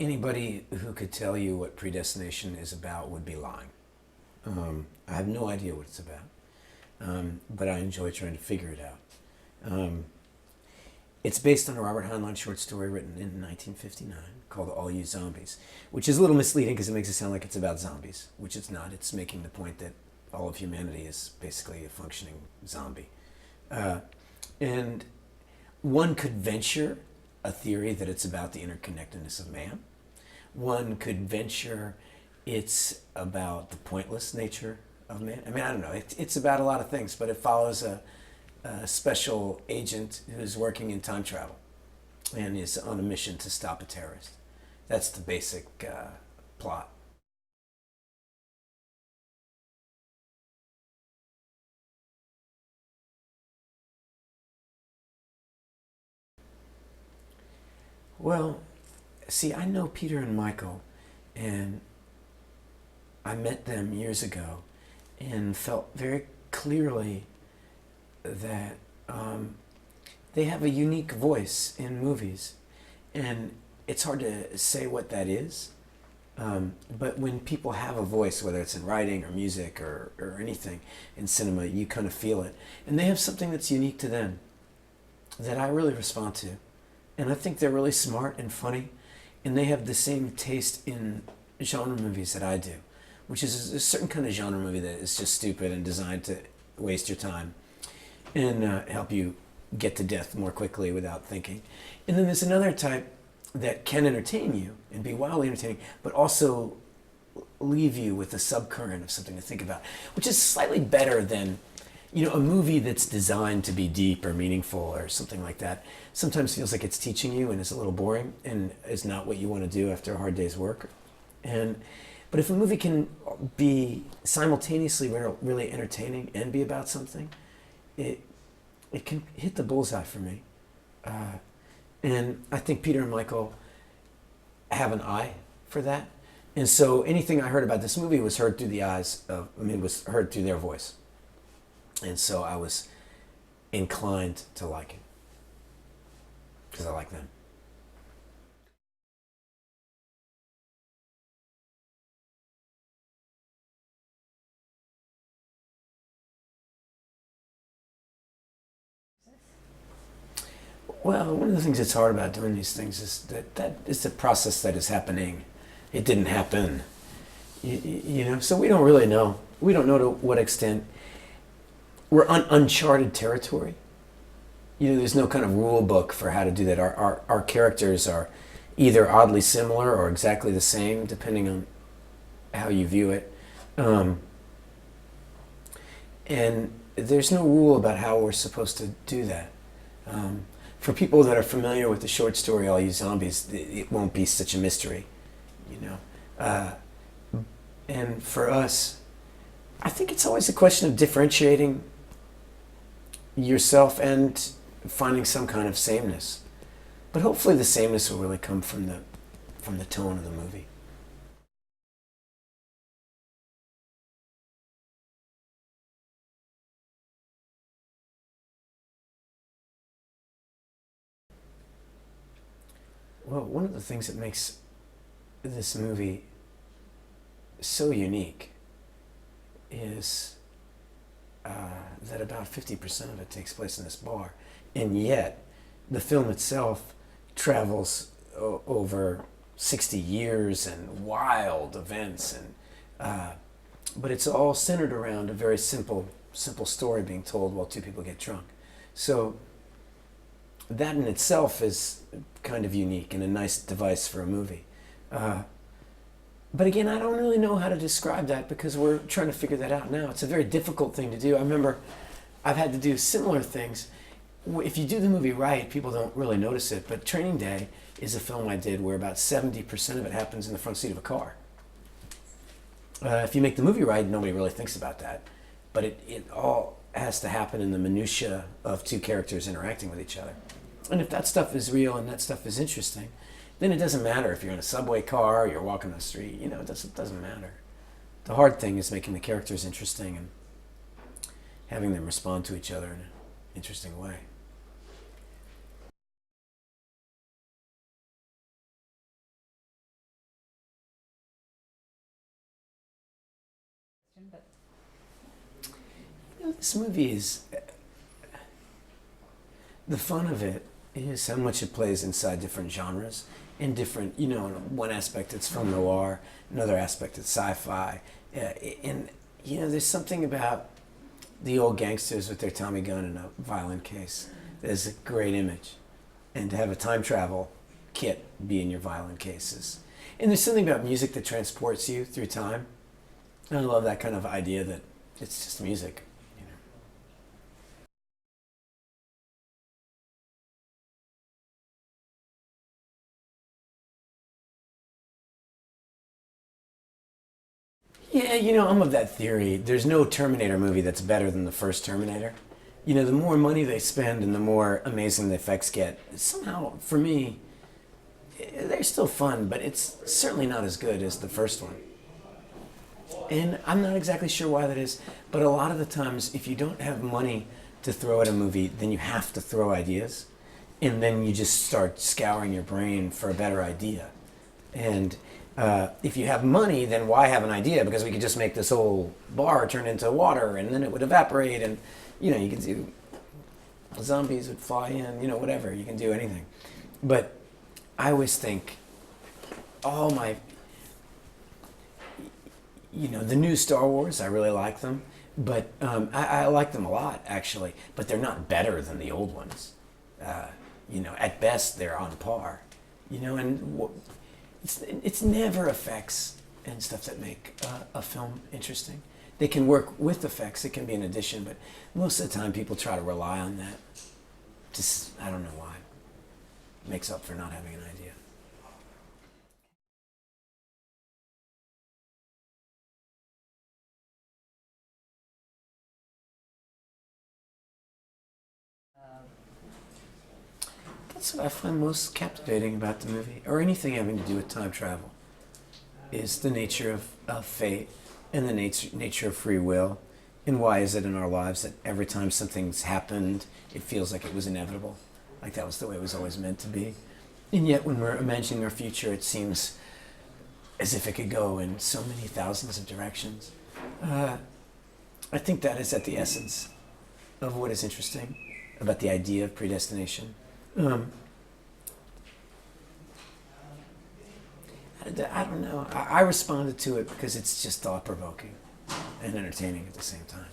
Anybody who could tell you what Predestination is about would be lying. I have no idea what it's about, but I enjoy trying to figure it out. It's based on a Robert Heinlein short story written in 1959 called All You Zombies, which is a little misleading because it makes it sound like it's about zombies, which it's not. It's making the point that all of humanity is basically a functioning zombie. And one could venture a theory that it's about the interconnectedness of man. One could venture it's about the pointless nature of man. I mean, I don't know. It's about a lot of things, but it follows a special agent who's working in time travel and is on a mission to stop a terrorist. That's the basic plot. Well, see, I know Peter and Michael, and I met them years ago and felt very clearly that they have a unique voice in movies. And it's hard to say what that is. But when people have a voice, whether it's in writing or music or anything in cinema, you kind of feel it. And they have something that's unique to them that I really respond to. And I think they're really smart and funny. And they have the same taste in genre movies that I do, which is a certain kind of genre movie that is just stupid and designed to waste your time and help you get to death more quickly without thinking. And then there's another type that can entertain you and be wildly entertaining, but also leave you with a subcurrent of something to think about, which is slightly better than, a movie that's designed to be deep or meaningful or something like that. Sometimes feels like it's teaching you and is a little boring and is not what you want to do after a hard day's work. But if a movie can be simultaneously really entertaining and be about something, it can hit the bullseye for me. And I think Peter and Michael have an eye for that. And so anything I heard about this movie was heard through the eyes of, was heard through their voice. And so I was inclined to like it because I like them. Well, one of the things that's hard about doing these things is that is the process that is happening. It didn't happen, so we don't really know. We don't know to what extent. We're uncharted territory. There's no kind of rule book for how to do that. Our characters are either oddly similar or exactly the same, depending on how you view it. And there's no rule about how we're supposed to do that. For people that are familiar with the short story All You Zombies, it won't be such a mystery, and for us, I think it's always a question of differentiating yourself and finding some kind of sameness. But hopefully the sameness will really come from the tone of the movie. Well, one of the things that makes this movie so unique is that about 50% of it takes place in this bar. And yet, the film itself travels over 60 years and wild events. But it's all centered around a very simple story being told while two people get drunk. So that in itself is kind of unique and a nice device for a movie. But again, I don't really know how to describe that because we're trying to figure that out now. It's a very difficult thing to do. I remember I've had to do similar things. If you do the movie right, people don't really notice it. But Training Day is a film I did where about 70% of it happens in the front seat of a car. If you make the movie right, nobody really thinks about that. But it all has to happen in the minutiae of two characters interacting with each other. And if that stuff is real and that stuff is interesting, then it doesn't matter if you're in a subway car or you're walking down the street. It doesn't matter. The hard thing is making the characters interesting and having them respond to each other in an interesting way. this movie is, the fun of it is how much it plays inside different genres. In different, in one aspect it's film noir, another aspect it's sci-fi. And, there's something about the old gangsters with their Tommy gun and a violin case. There's a great image. And to have a time travel kit be in your violin cases. And there's something about music that transports you through time. And I love that kind of idea that it's just music. Yeah, I'm of that theory. There's no Terminator movie that's better than the first Terminator. The more money they spend and the more amazing the effects get, somehow, for me, they're still fun, but it's certainly not as good as the first one. And I'm not exactly sure why that is, but a lot of the times, if you don't have money to throw at a movie, then you have to throw ideas, and then you just start scouring your brain for a better idea. And if you have money, then why have an idea? Because we could just make this whole bar turn into water, and then it would evaporate, and you could do zombies would fly in, whatever. You can do anything. But I always think all my, the new Star Wars, I really like them, but I like them a lot actually. But they're not better than the old ones. At best they're on par. And it's never effects and stuff that make a film interesting. They can work with effects, it can be an addition, but most of the time people try to rely on that. Just, I don't know why. It makes up for not having an idea. That's what I find most captivating about the movie, or anything having to do with time travel, is the nature of fate and the nature of free will. And why is it in our lives that every time something's happened, it feels like it was inevitable, like that was the way it was always meant to be. And yet when we're imagining our future, it seems as if it could go in so many thousands of directions. I think that is at the essence of what is interesting about the idea of predestination. I don't know. I responded to it because it's just thought-provoking and entertaining at the same time.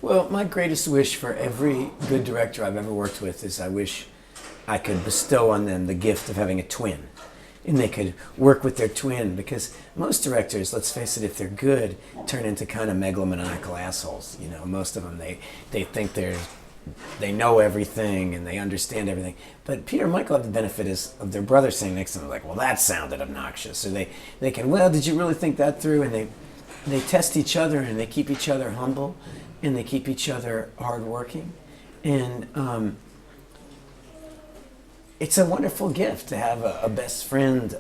Well, my greatest wish for every good director I've ever worked with is I wish I could bestow on them the gift of having a twin. And they could work with their twin, because most directors, let's face it, if they're good, turn into kind of megalomaniacal assholes. Most of them, they think they know everything and they understand everything. But Peter and Michael have the benefit of their brother sitting next to them, like, well, that sounded obnoxious. So they can, well, did you really think that through? And they test each other, and they keep each other humble, and they keep each other hardworking. And it's a wonderful gift to have a best friend,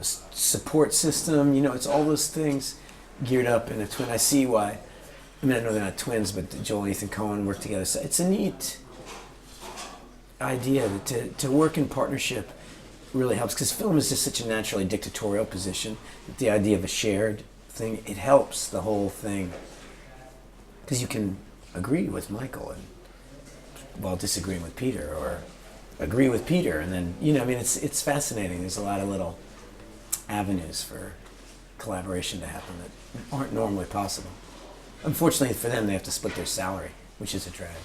support system. It's all those things geared up in a twin. I see why. I mean, I know they're not twins, but Joel and Ethan Coen work together. So it's a neat idea to work in partnership really helps, because film is just such a naturally dictatorial position. The idea of a shared thing, it helps the whole thing, because you can agree with Michael and while disagreeing with Peter, or agree with Peter, and then it's fascinating. There's a lot of little avenues for collaboration to happen that aren't normally possible. Unfortunately for them, they have to split their salary, which is a drag.